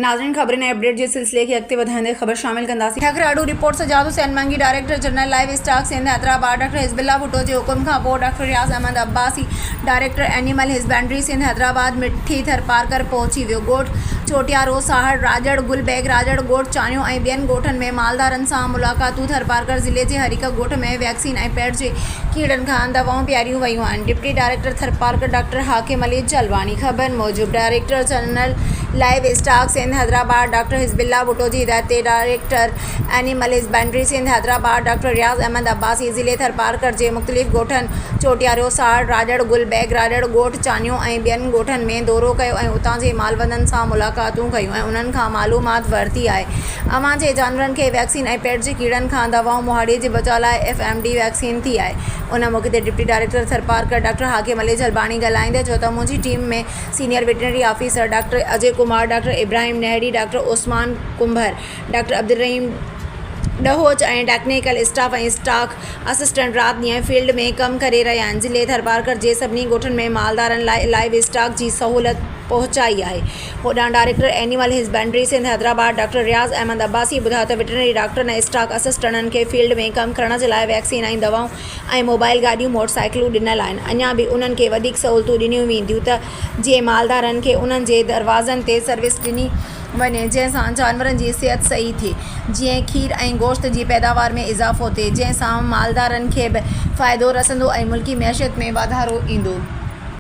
नाज़रीन ख़बरें अपडेट जे सिलसिले खे अॻिते वधाईंदे ख़बर शामिल कंदासीं। ठकराडू report Sajjad Hussain Mangi director general live stock Sindh Hyderabad doctor Hizbullah Bhutto जे हुकुम खां पोइ doctor Riaz Ahmed Abbasi director animal husbandry Sindh Hyderabad Mithi Tharparkar पहुची वियो। ॻोठ चोटियारो साहड़ राजड़ गुलबैग राजड़ ॻोठ चाणियो ऐं ॿियनि ॻोठनि में मालदारनि सां मुलाक़ातूं। थरपारकर ज़िले जे हर हिक ॻोठ में वैक्सीन ऐं पेट जे कीड़नि खां दवाऊं पीआरियूं वयूं आहिनि। डिप्टी डायरेक्टर थरपारकर डॉक्टर हाकिम अली जलवानी ख़बर मूजिब director general live stock Sindh Hyderabad doctor Hizbullah Bhutto जी हिदायत ते director animal husbandry Sindh Hyderabad doctor Riaz Ahmed Abbasi ज़िले थरपारकर जे मुख़्तलिफ़ ॻोठनि चोटियारो साहड़ राजड़ गुलबैग राजड़ ॻोठ चाणियो ऐं ॿियनि ॻोठनि में दौरो कयो ऐं उतां जे मालवदनि सां मुलाक़ातूं कयूं ऐं उन्हनि खां मालूमात वरिती आहे। अवां जे जानवरनि खे वैक्सीन ऐं पेट जे कीड़नि खां दवाऊं मुहाड़ीअ जे बचाव लाइ FMD वैक्सीन थी आहे। उन मौक़े ते डिप्टी डायरेक्टर थरपारकर डॉक्टर हाकिम अली जलवानी ॻाल्हाईंदे चयो त मुंहिंजी टीम में senior veterinary officer doctor Ajay Kumar doctor Ibrahim Nehri doctor Usman Kumbhar doctor Abdurrahim Dahoch ऐं टेक्निकल स्टाफ ऐं स्टॉक असिस्टेंट राति ॾींहुं फील्ड में कमु करे रहिया आहिनि। ज़िले थरपारकर जे सभिनी ॻोठनि में मालदारनि लाइ लाइव स्टॉक जी सहूलियत पहुचाई आहे। होॾां director animal husbandry Sindh Hyderabad doctor Riaz Ahmed Abbasi ॿुधायो त वेटनरी डॉक्टरनि ऐं स्टॉक असिस्टेंटनि खे फील्ड में कमु करण जे लाइ वैक्सीन ऐं दवाऊं ऐं मोबाइल गाॾियूं मोटरसाइकिलूं ॾिनल आहिनि। अञा बि उन्हनि खे वधीक सहूलियतूं ॾिनियूं वेंदियूं त जीअं मालदारनि खे उन्हनि जे दरवाज़नि ते सर्विस ॾिनी वञे जंहिंसां जानवरनि जी सिहत सही थिए, जीअं खीर ऐं गोश्त जी पैदावार में इज़ाफ़ो थिए, जंहिंसां मालदारनि खे बि फ़ाइदो रसंदो ऐं मुल्की मैशियत में वाधारो ईंदो।